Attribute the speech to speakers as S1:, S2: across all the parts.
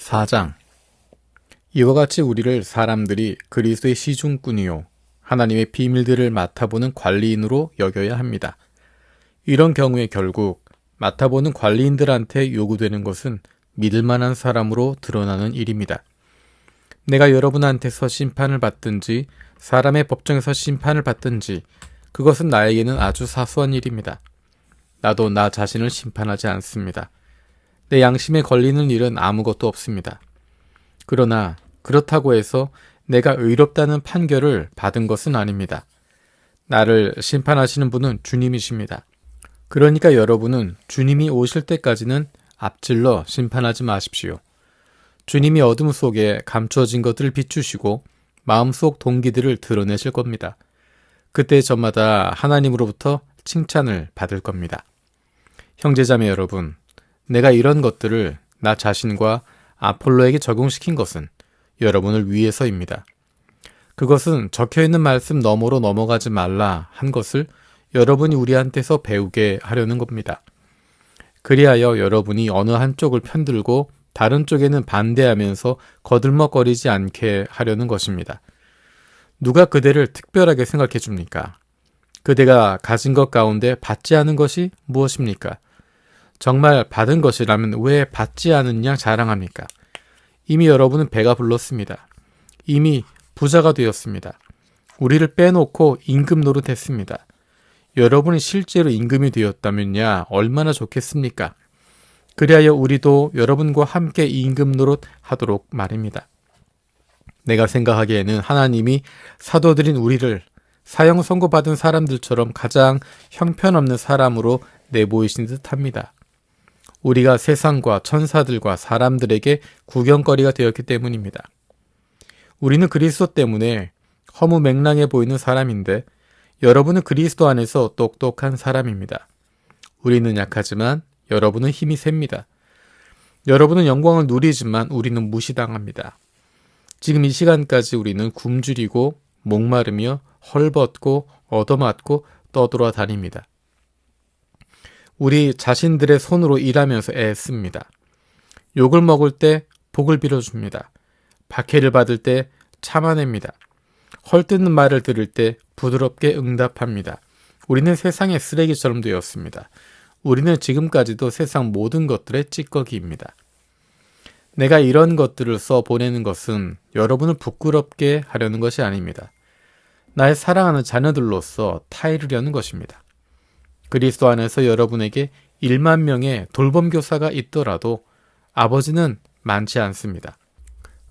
S1: 4장. 이와 같이 우리를 사람들이 그리스도의 시중꾼이요 하나님의 비밀들을 맡아보는 관리인으로 여겨야 합니다. 이런 경우에 결국 맡아보는 관리인들한테 요구되는 것은 믿을 만한 사람으로 드러나는 일입니다. 내가 여러분한테서 심판을 받든지 사람의 법정에서 심판을 받든지 그것은 나에게는 아주 사소한 일입니다. 나도 나 자신을 심판하지 않습니다. 내 양심에 걸리는 일은 아무것도 없습니다. 그러나 그렇다고 해서 내가 의롭다는 판결을 받은 것은 아닙니다. 나를 심판하시는 분은 주님이십니다. 그러니까 여러분은 주님이 오실 때까지는 앞질러 심판하지 마십시오. 주님이 어둠 속에 감추어진 것들을 비추시고 마음속 동기들을 드러내실 겁니다. 그때 저마다 하나님으로부터 칭찬을 받을 겁니다. 형제자매 여러분, 내가 이런 것들을 나 자신과 아폴로에게 적용시킨 것은 여러분을 위해서입니다. 그것은 적혀있는 말씀 너머로 넘어가지 말라 한 것을 여러분이 우리한테서 배우게 하려는 겁니다. 그리하여 여러분이 어느 한쪽을 편들고 다른 쪽에는 반대하면서 거들먹거리지 않게 하려는 것입니다. 누가 그대를 특별하게 생각해 줍니까? 그대가 가진 것 가운데 받지 않은 것이 무엇입니까? 정말 받은 것이라면 왜 받지 않은 양 자랑합니까? 이미 여러분은 배가 불렀습니다. 이미 부자가 되었습니다. 우리를 빼놓고 임금 노릇했습니다. 여러분이 실제로 임금이 되었다면야 얼마나 좋겠습니까? 그리하여 우리도 여러분과 함께 임금 노릇 하도록 말입니다. 내가 생각하기에는 하나님이 사도들인 우리를 사형 선고받은 사람들처럼 가장 형편없는 사람으로 내보이신 듯합니다. 우리가 세상과 천사들과 사람들에게 구경거리가 되었기 때문입니다. 우리는 그리스도 때문에 허무맹랑해 보이는 사람인데 여러분은 그리스도 안에서 똑똑한 사람입니다. 우리는 약하지만 여러분은 힘이 셉니다. 여러분은 영광을 누리지만 우리는 무시당합니다. 지금 이 시간까지 우리는 굶주리고 목마르며 헐벗고 얻어맞고 떠돌아 다닙니다. 우리 자신들의 손으로 일하면서 애씁니다. 욕을 먹을 때 복을 빌어줍니다. 박해를 받을 때 참아냅니다. 헐뜯는 말을 들을 때 부드럽게 응답합니다. 우리는 세상의 쓰레기처럼 되었습니다. 우리는 지금까지도 세상 모든 것들의 찌꺼기입니다. 내가 이런 것들을 써 보내는 것은 여러분을 부끄럽게 하려는 것이 아닙니다. 나의 사랑하는 자녀들로서 타이르려는 것입니다. 그리스도 안에서 여러분에게 1만 명의 돌봄교사가 있더라도 아버지는 많지 않습니다.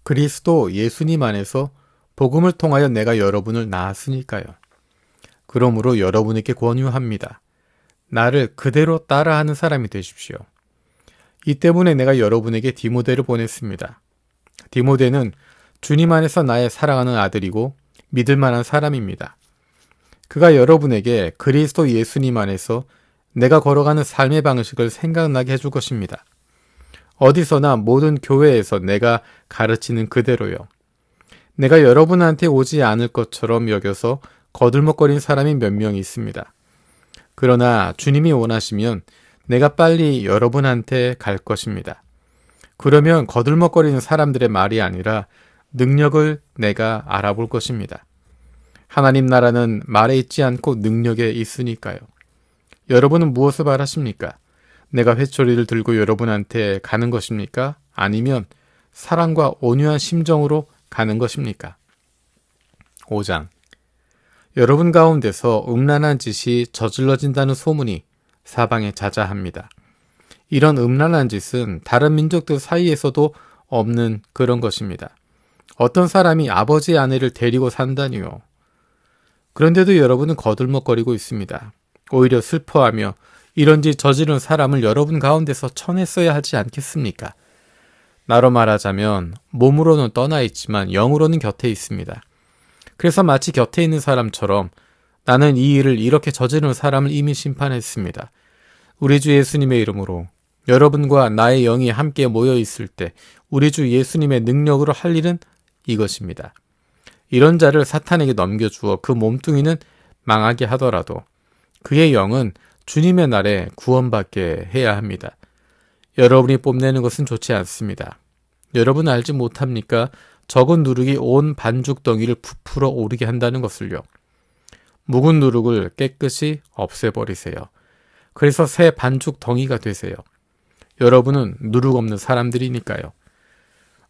S1: 그리스도 예수님 안에서 복음을 통하여 내가 여러분을 낳았으니까요. 그러므로 여러분에게 권유합니다. 나를 그대로 따라하는 사람이 되십시오. 이 때문에 내가 여러분에게 디모데를 보냈습니다. 디모데는 주님 안에서 나의 사랑하는 아들이고 믿을 만한 사람입니다. 그가 여러분에게 그리스도 예수님 안에서 내가 걸어가는 삶의 방식을 생각나게 해줄 것입니다. 어디서나 모든 교회에서 내가 가르치는 그대로요. 내가 여러분한테 오지 않을 것처럼 여겨서 거들먹거린 사람이 몇 명 있습니다. 그러나 주님이 원하시면 내가 빨리 여러분한테 갈 것입니다. 그러면 거들먹거리는 사람들의 말이 아니라 능력을 내가 알아볼 것입니다. 하나님 나라는 말에 있지 않고 능력에 있으니까요. 여러분은 무엇을 바라십니까? 내가 회초리를 들고 여러분한테 가는 것입니까? 아니면 사랑과 온유한 심정으로 가는 것입니까? 5장. 여러분 가운데서 음란한 짓이 저질러진다는 소문이 사방에 자자합니다. 이런 음란한 짓은 다른 민족들 사이에서도 없는 그런 것입니다. 어떤 사람이 아버지의 아내를 데리고 산다니요. 그런데도 여러분은 거들먹거리고 있습니다. 오히려 슬퍼하며 이런 짓 저지른 사람을 여러분 가운데서 쳐냈어야 하지 않겠습니까? 나로 말하자면 몸으로는 떠나 있지만 영으로는 곁에 있습니다. 그래서 마치 곁에 있는 사람처럼 나는 이 일을 이렇게 저지른 사람을 이미 심판했습니다. 우리 주 예수님의 이름으로 여러분과 나의 영이 함께 모여 있을 때 우리 주 예수님의 능력으로 할 일은 이것입니다. 이런 자를 사탄에게 넘겨주어 그 몸뚱이는 망하게 하더라도 그의 영은 주님의 날에 구원받게 해야 합니다. 여러분이 뽐내는 것은 좋지 않습니다. 여러분 알지 못합니까? 적은 누룩이 온 반죽 덩이를 부풀어 오르게 한다는 것을요. 묵은 누룩을 깨끗이 없애버리세요. 그래서 새 반죽 덩이가 되세요. 여러분은 누룩 없는 사람들이니까요.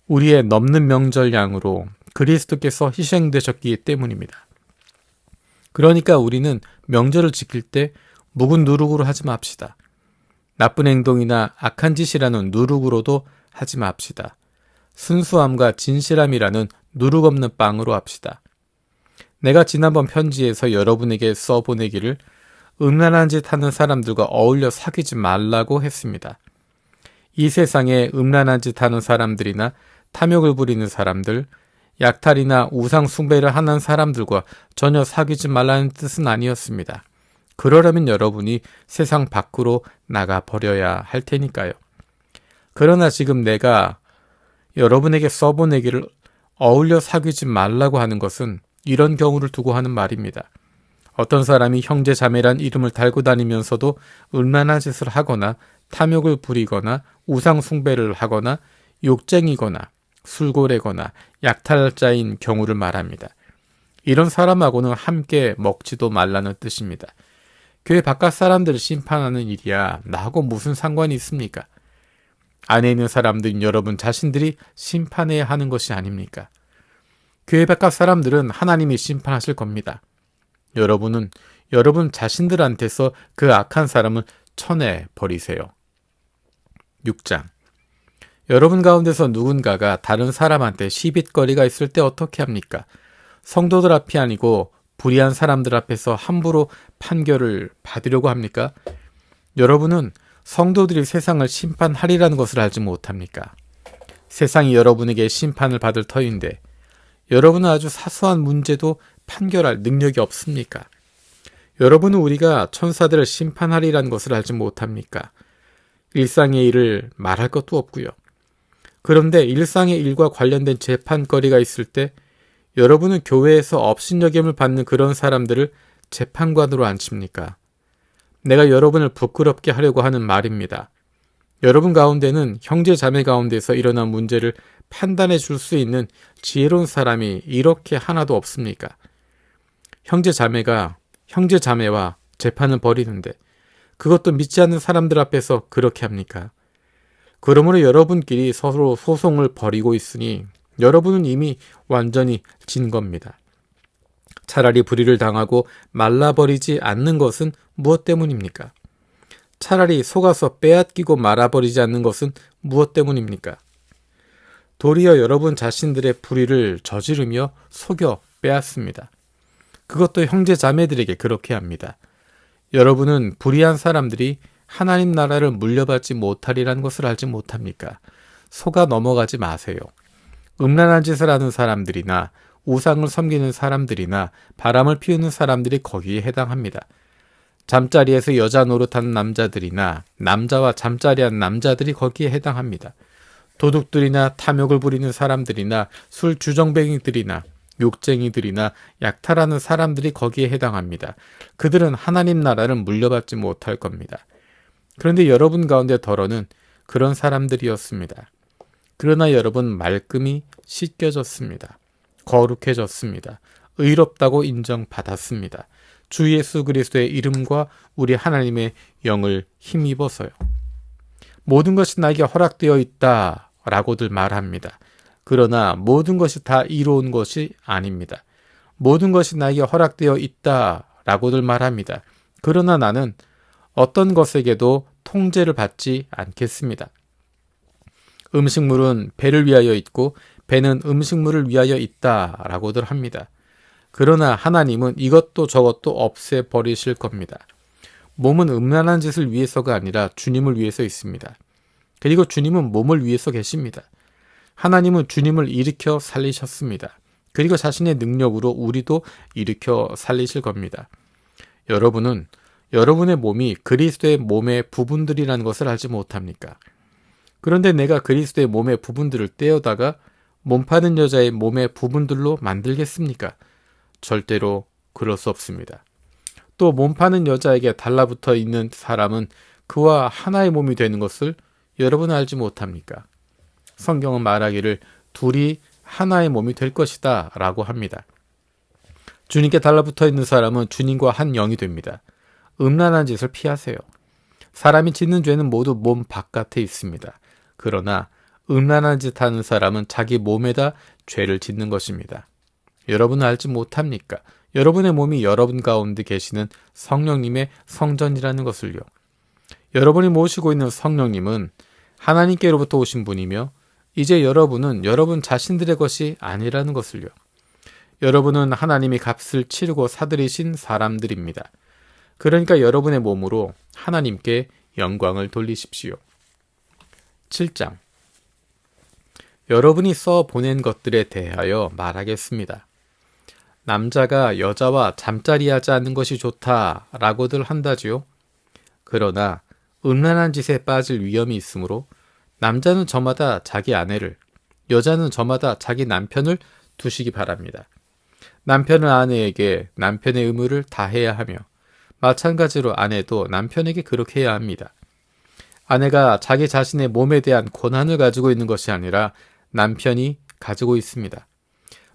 S1: 우리의 넘는 명절 양으로 그리스도께서 희생되셨기 때문입니다. 그러니까 우리는 명절을 지킬 때 묵은 누룩으로 하지 맙시다. 나쁜 행동이나 악한 짓이라는 누룩으로도 하지 맙시다. 순수함과 진실함이라는 누룩 없는 빵으로 합시다. 내가 지난번 편지에서 여러분에게 써보내기를 음란한 짓 하는 사람들과 어울려 사귀지 말라고 했습니다. 이 세상에 음란한 짓 하는 사람들이나 탐욕을 부리는 사람들, 약탈이나 우상 숭배를 하는 사람들과 전혀 사귀지 말라는 뜻은 아니었습니다. 그러려면 여러분이 세상 밖으로 나가 버려야 할 테니까요. 그러나 지금 내가 여러분에게 써보내기를 어울려 사귀지 말라고 하는 것은 이런 경우를 두고 하는 말입니다. 어떤 사람이 형제 자매란 이름을 달고 다니면서도 음란한 짓을 하거나 탐욕을 부리거나 우상 숭배를 하거나 욕쟁이거나 술고래거나 약탈자인 경우를 말합니다. 이런 사람하고는 함께 먹지도 말라는 뜻입니다. 교회 바깥 사람들을 심판하는 일이야 나하고 무슨 상관이 있습니까? 안에 있는 사람들인 여러분 자신들이 심판해야 하는 것이 아닙니까? 교회 바깥 사람들은 하나님이 심판하실 겁니다. 여러분은 여러분 자신들한테서 그 악한 사람을 쳐내버리세요. 6장. 여러분 가운데서 누군가가 다른 사람한테 시빗거리가 있을 때 어떻게 합니까? 성도들 앞이 아니고 불의한 사람들 앞에서 함부로 판결을 받으려고 합니까? 여러분은 성도들이 세상을 심판하리라는 것을 알지 못합니까? 세상이 여러분에게 심판을 받을 터인데 여러분은 아주 사소한 문제도 판결할 능력이 없습니까? 여러분은 우리가 천사들을 심판하리라는 것을 알지 못합니까? 일상의 일을 말할 것도 없고요. 그런데 일상의 일과 관련된 재판거리가 있을 때 여러분은 교회에서 업신여김을 받는 그런 사람들을 재판관으로 앉힙니까? 내가 여러분을 부끄럽게 하려고 하는 말입니다. 여러분 가운데는 형제 자매 가운데서 일어난 문제를 판단해 줄 수 있는 지혜로운 사람이 이렇게 하나도 없습니까? 형제 자매와 재판을 벌이는데 그것도 믿지 않는 사람들 앞에서 그렇게 합니까? 그러므로 여러분끼리 서로 소송을 벌이고 있으니 여러분은 이미 완전히 진 겁니다. 차라리 불의를 당하고 말라버리지 않는 것은 무엇 때문입니까? 차라리 속아서 빼앗기고 말아버리지 않는 것은 무엇 때문입니까? 도리어 여러분 자신들의 불의를 저지르며 속여 빼앗습니다. 그것도 형제 자매들에게 그렇게 합니다. 여러분은 불의한 사람들이 하나님 나라를 물려받지 못하리라는 것을 알지 못합니까? 속아 넘어가지 마세요. 음란한 짓을 하는 사람들이나 우상을 섬기는 사람들이나 바람을 피우는 사람들이 거기에 해당합니다. 잠자리에서 여자 노릇하는 남자들이나 남자와 잠자리한 남자들이 거기에 해당합니다. 도둑들이나 탐욕을 부리는 사람들이나 술 주정뱅이들이나 욕쟁이들이나 약탈하는 사람들이 거기에 해당합니다. 그들은 하나님 나라를 물려받지 못할 겁니다. 그런데 여러분 가운데 더러는 그런 사람들이었습니다. 그러나 여러분 말끔히 씻겨졌습니다. 거룩해졌습니다. 의롭다고 인정받았습니다. 주 예수 그리스도의 이름과 우리 하나님의 영을 힘입어서요. 모든 것이 나에게 허락되어 있다 라고들 말합니다. 그러나 모든 것이 다 이로운 것이 아닙니다. 모든 것이 나에게 허락되어 있다 라고들 말합니다. 그러나 나는 어떤 것에게도 통제를 받지 않겠습니다. 음식물은 배를 위하여 있고 배는 음식물을 위하여 있다 라고들 합니다. 그러나 하나님은 이것도 저것도 없애버리실 겁니다. 몸은 음란한 짓을 위해서가 아니라 주님을 위해서 있습니다. 그리고 주님은 몸을 위해서 계십니다. 하나님은 주님을 일으켜 살리셨습니다. 그리고 자신의 능력으로 우리도 일으켜 살리실 겁니다. 여러분은 여러분의 몸이 그리스도의 몸의 부분들이라는 것을 알지 못합니까? 그런데 내가 그리스도의 몸의 부분들을 떼어다가 몸 파는 여자의 몸의 부분들로 만들겠습니까? 절대로 그럴 수 없습니다. 또 몸 파는 여자에게 달라붙어 있는 사람은 그와 하나의 몸이 되는 것을 여러분 알지 못합니까? 성경은 말하기를 둘이 하나의 몸이 될 것이다 라고 합니다. 주님께 달라붙어 있는 사람은 주님과 한 영이 됩니다. 음란한 짓을 피하세요. 사람이 짓는 죄는 모두 몸 바깥에 있습니다. 그러나 음란한 짓 하는 사람은 자기 몸에다 죄를 짓는 것입니다. 여러분은 알지 못합니까? 여러분의 몸이 여러분 가운데 계시는 성령님의 성전이라는 것을요. 여러분이 모시고 있는 성령님은 하나님께로부터 오신 분이며 이제 여러분은 여러분 자신들의 것이 아니라는 것을요. 여러분은 하나님이 값을 치르고 사들이신 사람들입니다. 그러니까 여러분의 몸으로 하나님께 영광을 돌리십시오. 7장. 여러분이 써 보낸 것들에 대하여 말하겠습니다. 남자가 여자와 잠자리하지 않는 것이 좋다라고들 한다지요. 그러나 음란한 짓에 빠질 위험이 있으므로 남자는 저마다 자기 아내를, 여자는 저마다 자기 남편을 두시기 바랍니다. 남편은 아내에게 남편의 의무를 다해야 하며 마찬가지로 아내도 남편에게 그렇게 해야 합니다. 아내가 자기 자신의 몸에 대한 권한을 가지고 있는 것이 아니라 남편이 가지고 있습니다.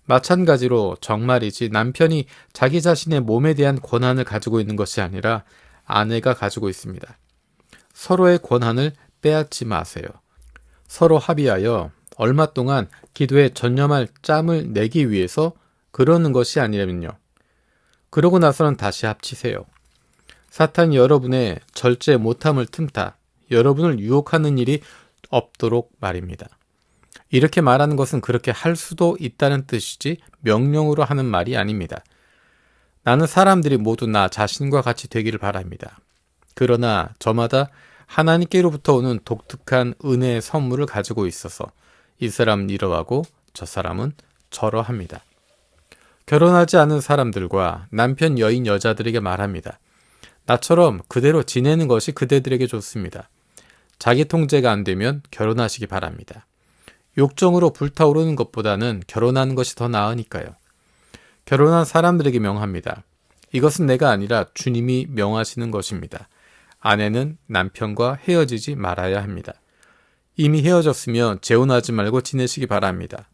S1: 마찬가지로 정말이지 남편이 자기 자신의 몸에 대한 권한을 가지고 있는 것이 아니라 아내가 가지고 있습니다. 서로의 권한을 빼앗지 마세요. 서로 합의하여 얼마 동안 기도에 전념할 짬을 내기 위해서 그러는 것이 아니라면요. 그러고 나서는 다시 합치세요. 사탄이 여러분의 절제 못함을 틈타 여러분을 유혹하는 일이 없도록 말입니다. 이렇게 말하는 것은 그렇게 할 수도 있다는 뜻이지 명령으로 하는 말이 아닙니다. 나는 사람들이 모두 나 자신과 같이 되기를 바랍니다. 그러나 저마다 하나님께로부터 오는 독특한 은혜의 선물을 가지고 있어서 이 사람은 이러하고 저 사람은 저러합니다. 결혼하지 않은 사람들과 남편 여인 여자들에게 말합니다. 나처럼 그대로 지내는 것이 그대들에게 좋습니다. 자기 통제가 안 되면 결혼하시기 바랍니다. 욕정으로 불타오르는 것보다는 결혼하는 것이 더 나으니까요. 결혼한 사람들에게 명합니다. 이것은 내가 아니라 주님이 명하시는 것입니다. 아내는 남편과 헤어지지 말아야 합니다. 이미 헤어졌으면 재혼하지 말고 지내시기 바랍니다.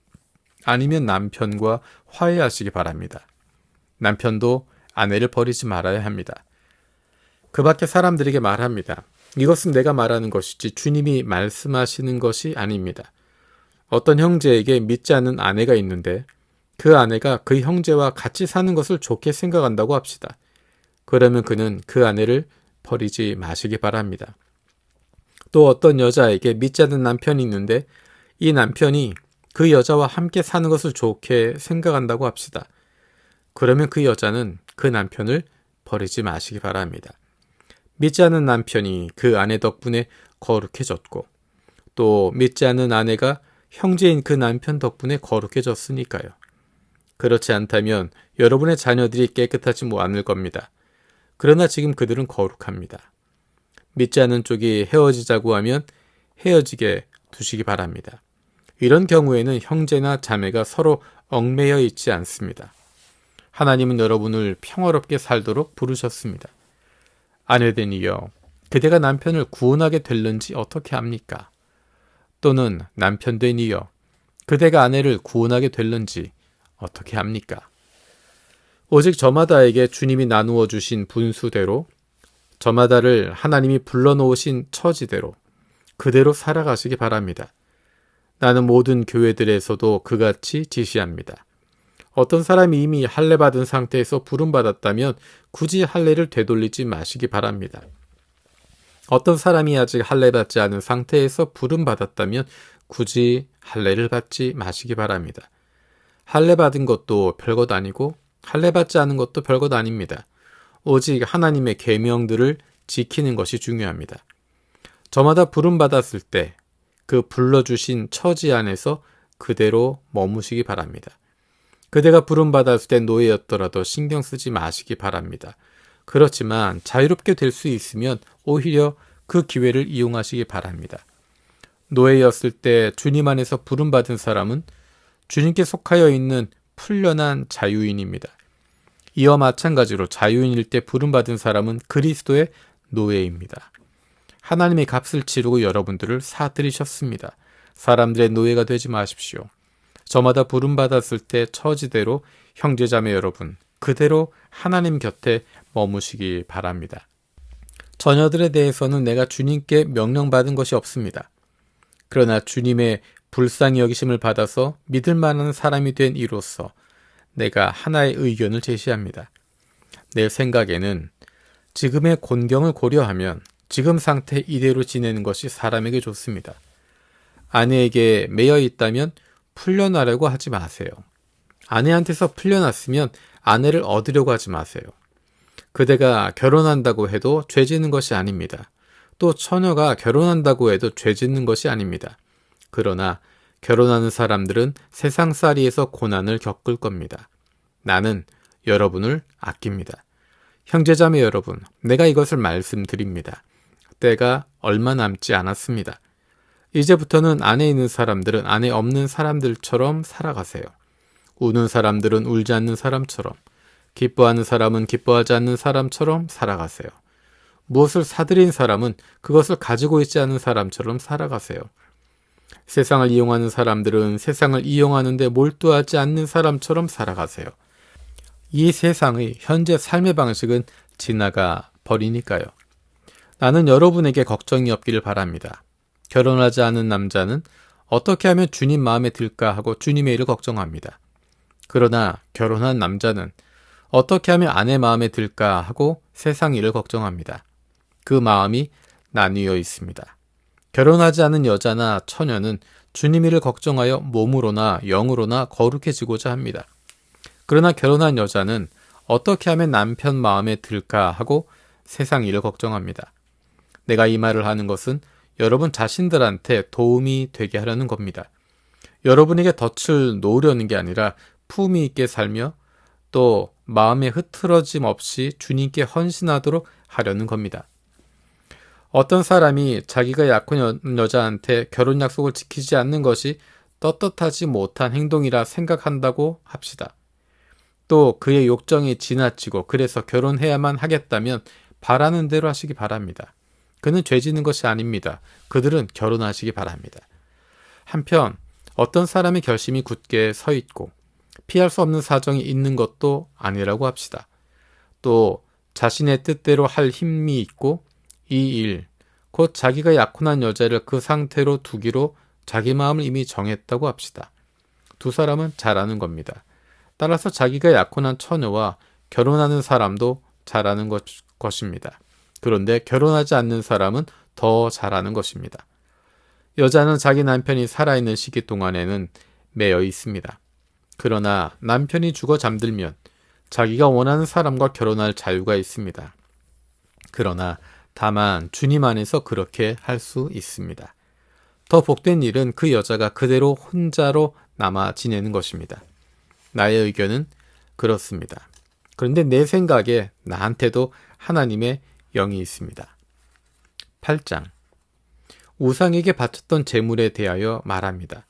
S1: 아니면 남편과 화해하시기 바랍니다. 남편도 아내를 버리지 말아야 합니다. 그 밖에 사람들에게 말합니다. 이것은 내가 말하는 것이지 주님이 말씀하시는 것이 아닙니다. 어떤 형제에게 믿지 않는 아내가 있는데 그 아내가 그 형제와 같이 사는 것을 좋게 생각한다고 합시다. 그러면 그는 그 아내를 버리지 마시기 바랍니다. 또 어떤 여자에게 믿지 않는 남편이 있는데 이 남편이 그 여자와 함께 사는 것을 좋게 생각한다고 합시다. 그러면 그 여자는 그 남편을 버리지 마시기 바랍니다. 믿지 않는 남편이 그 아내 덕분에 거룩해졌고 또 믿지 않는 아내가 형제인 그 남편 덕분에 거룩해졌으니까요. 그렇지 않다면 여러분의 자녀들이 깨끗하지 않을 겁니다. 그러나 지금 그들은 거룩합니다. 믿지 않는 쪽이 헤어지자고 하면 헤어지게 두시기 바랍니다. 이런 경우에는 형제나 자매가 서로 얽매여 있지 않습니다. 하나님은 여러분을 평화롭게 살도록 부르셨습니다. 아내되니여 그대가 남편을 구원하게 될는지 어떻게 합니까? 또는 남편되니여 그대가 아내를 구원하게 될는지 어떻게 합니까? 오직 저마다에게 주님이 나누어 주신 분수대로 저마다를 하나님이 불러놓으신 처지대로 그대로 살아가시기 바랍니다. 나는 모든 교회들에서도 그같이 지시합니다. 어떤 사람이 이미 할례 받은 상태에서 부름받았다면 굳이 할례를 되돌리지 마시기 바랍니다. 어떤 사람이 아직 할례 받지 않은 상태에서 부름받았다면 굳이 할례를 받지 마시기 바랍니다. 할례 받은 것도 별것 아니고 할례 받지 않은 것도 별것 아닙니다. 오직 하나님의 계명들을 지키는 것이 중요합니다. 저마다 부름받았을 때 그 불러주신 처지 안에서 그대로 머무시기 바랍니다. 그대가 부름받았을 때 노예였더라도 신경 쓰지 마시기 바랍니다. 그렇지만 자유롭게 될 수 있으면 오히려 그 기회를 이용하시기 바랍니다. 노예였을 때 주님 안에서 부름받은 사람은 주님께 속하여 있는 풀려난 자유인입니다. 이와 마찬가지로 자유인일 때 부름받은 사람은 그리스도의 노예입니다. 하나님의 값을 치르고 여러분들을 사들이셨습니다. 사람들의 노예가 되지 마십시오. 저마다 부름받았을 때 처지대로 형제자매 여러분, 그대로 하나님 곁에 머무시기 바랍니다. 자녀들에 대해서는 내가 주님께 명령받은 것이 없습니다. 그러나 주님의 불쌍히 여기심을 받아서 믿을 만한 사람이 된 이로써 내가 하나의 의견을 제시합니다. 내 생각에는 지금의 곤경을 고려하면 지금 상태 이대로 지내는 것이 사람에게 좋습니다. 아내에게 매여 있다면 풀려나려고 하지 마세요. 아내한테서 풀려났으면 아내를 얻으려고 하지 마세요. 그대가 결혼한다고 해도 죄 짓는 것이 아닙니다. 또 처녀가 결혼한다고 해도 죄 짓는 것이 아닙니다. 그러나 결혼하는 사람들은 세상살이에서 고난을 겪을 겁니다. 나는 여러분을 아낍니다. 형제자매 여러분, 내가 이것을 말씀드립니다. 때가 얼마 남지 않았습니다. 이제부터는 안에 있는 사람들은 안에 없는 사람들처럼 살아가세요. 우는 사람들은 울지 않는 사람처럼, 기뻐하는 사람은 기뻐하지 않는 사람처럼 살아가세요. 무엇을 사들인 사람은 그것을 가지고 있지 않은 사람처럼 살아가세요. 세상을 이용하는 사람들은 세상을 이용하는데 몰두하지 않는 사람처럼 살아가세요. 이 세상의 현재 삶의 방식은 지나가 버리니까요. 나는 여러분에게 걱정이 없기를 바랍니다. 결혼하지 않은 남자는 어떻게 하면 주님 마음에 들까 하고 주님의 일을 걱정합니다. 그러나 결혼한 남자는 어떻게 하면 아내 마음에 들까 하고 세상 일을 걱정합니다. 그 마음이 나뉘어 있습니다. 결혼하지 않은 여자나 처녀는 주님 일을 걱정하여 몸으로나 영으로나 거룩해지고자 합니다. 그러나 결혼한 여자는 어떻게 하면 남편 마음에 들까 하고 세상 일을 걱정합니다. 내가 이 말을 하는 것은 여러분 자신들한테 도움이 되게 하려는 겁니다. 여러분에게 덫을 놓으려는 게 아니라 품위 있게 살며 또 마음의 흐트러짐 없이 주님께 헌신하도록 하려는 겁니다. 어떤 사람이 자기가 약혼 여자한테 결혼 약속을 지키지 않는 것이 떳떳하지 못한 행동이라 생각한다고 합시다. 또 그의 욕정이 지나치고 그래서 결혼해야만 하겠다면 바라는 대로 하시기 바랍니다. 그는 죄 짓는 것이 아닙니다. 그들은 결혼하시기 바랍니다. 한편 어떤 사람의 결심이 굳게 서 있고 피할 수 없는 사정이 있는 것도 아니라고 합시다. 또 자신의 뜻대로 할 힘이 있고 이 일, 곧 자기가 약혼한 여자를 그 상태로 두기로 자기 마음을 이미 정했다고 합시다. 두 사람은 잘하는 겁니다. 따라서 자기가 약혼한 처녀와 결혼하는 사람도 잘하는 것입니다. 그런데 결혼하지 않는 사람은 더 잘하는 것입니다. 여자는 자기 남편이 살아있는 시기 동안에는 매여 있습니다. 그러나 남편이 죽어 잠들면 자기가 원하는 사람과 결혼할 자유가 있습니다. 그러나 다만 주님 안에서 그렇게 할 수 있습니다. 더 복된 일은 그 여자가 그대로 혼자로 남아 지내는 것입니다. 나의 의견은 그렇습니다. 그런데 내 생각에 나한테도 하나님의 영이 있습니다. 8장 우상에게 바쳤던 재물에 대하여 말합니다.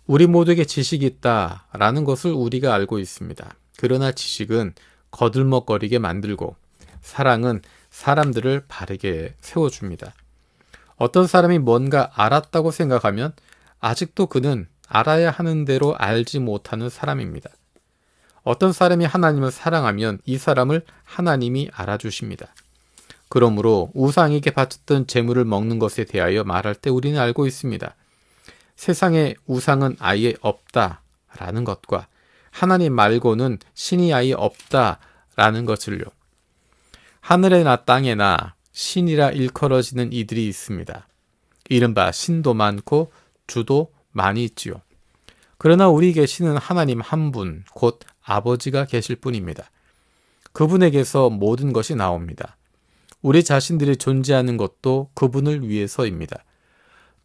S1: 우리 모두에게 지식이 있다라는 것을 우리가 알고 있습니다. 그러나 지식은 거들먹거리게 만들고 사랑은 사람들을 바르게 세워줍니다. 어떤 사람이 뭔가 알았다고 생각하면 아직도 그는 알아야 하는 대로 알지 못하는 사람입니다. 어떤 사람이 하나님을 사랑하면 이 사람을 하나님이 알아주십니다. 그러므로 우상에게 바쳤던 재물을 먹는 것에 대하여 말할 때 우리는 알고 있습니다. 세상에 우상은 아예 없다라는 것과 하나님 말고는 신이 아예 없다라는 것을요. 하늘에나 땅에나 신이라 일컬어지는 이들이 있습니다. 이른바 신도 많고 주도 많이 있지요. 그러나 우리에게 신은 하나님 한 분, 곧 아버지가 계실 뿐입니다. 그분에게서 모든 것이 나옵니다. 우리 자신들이 존재하는 것도 그분을 위해서입니다.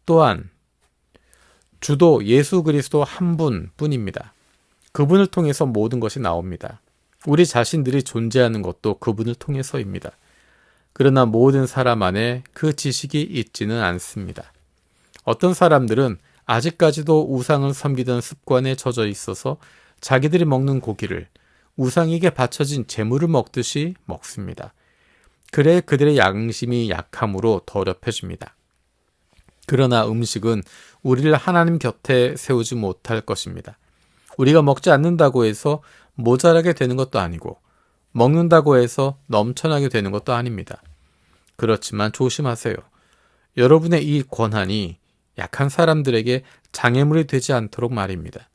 S1: 또한 주도 예수 그리스도 한 분뿐입니다. 그분을 통해서 모든 것이 나옵니다. 우리 자신들이 존재하는 것도 그분을 통해서입니다. 그러나 모든 사람 안에 그 지식이 있지는 않습니다. 어떤 사람들은 아직까지도 우상을 섬기던 습관에 젖어 있어서 자기들이 먹는 고기를 우상에게 바쳐진 재물을 먹듯이 먹습니다. 그래 그들의 양심이 약함으로 더럽혀집니다. 그러나 음식은 우리를 하나님 곁에 세우지 못할 것입니다. 우리가 먹지 않는다고 해서 모자라게 되는 것도 아니고 먹는다고 해서 넘쳐나게 되는 것도 아닙니다. 그렇지만 조심하세요. 여러분의 이 권한이 약한 사람들에게 장애물이 되지 않도록 말입니다.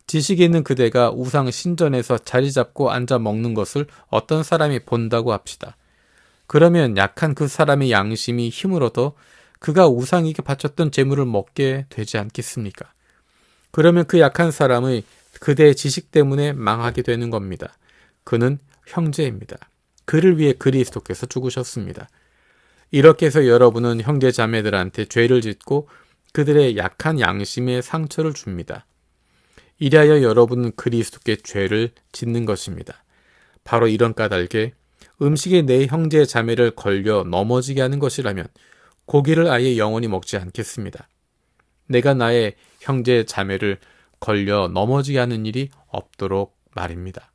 S1: 지식이 있는 그대가 우상 신전에서 자리 잡고 앉아 먹는 것을 어떤 사람이 본다고 합시다. 그러면 약한 그 사람의 양심이 힘을 얻어 그가 우상에게 바쳤던 재물을 먹게 되지 않겠습니까? 그러면 그 약한 사람의 그대의 지식 때문에 망하게 되는 겁니다. 그는 형제입니다. 그를 위해 그리스도께서 죽으셨습니다. 이렇게 해서 여러분은 형제 자매들한테 죄를 짓고 그들의 약한 양심에 상처를 줍니다. 이리하여 여러분은 그리스도께 죄를 짓는 것입니다. 바로 이런 까닭에 음식에 내 형제 자매를 걸려 넘어지게 하는 것이라면 고기를 아예 영원히 먹지 않겠습니다. 내가 나의 형제 자매를 걸려 넘어지게 하는 일이 없도록 말입니다.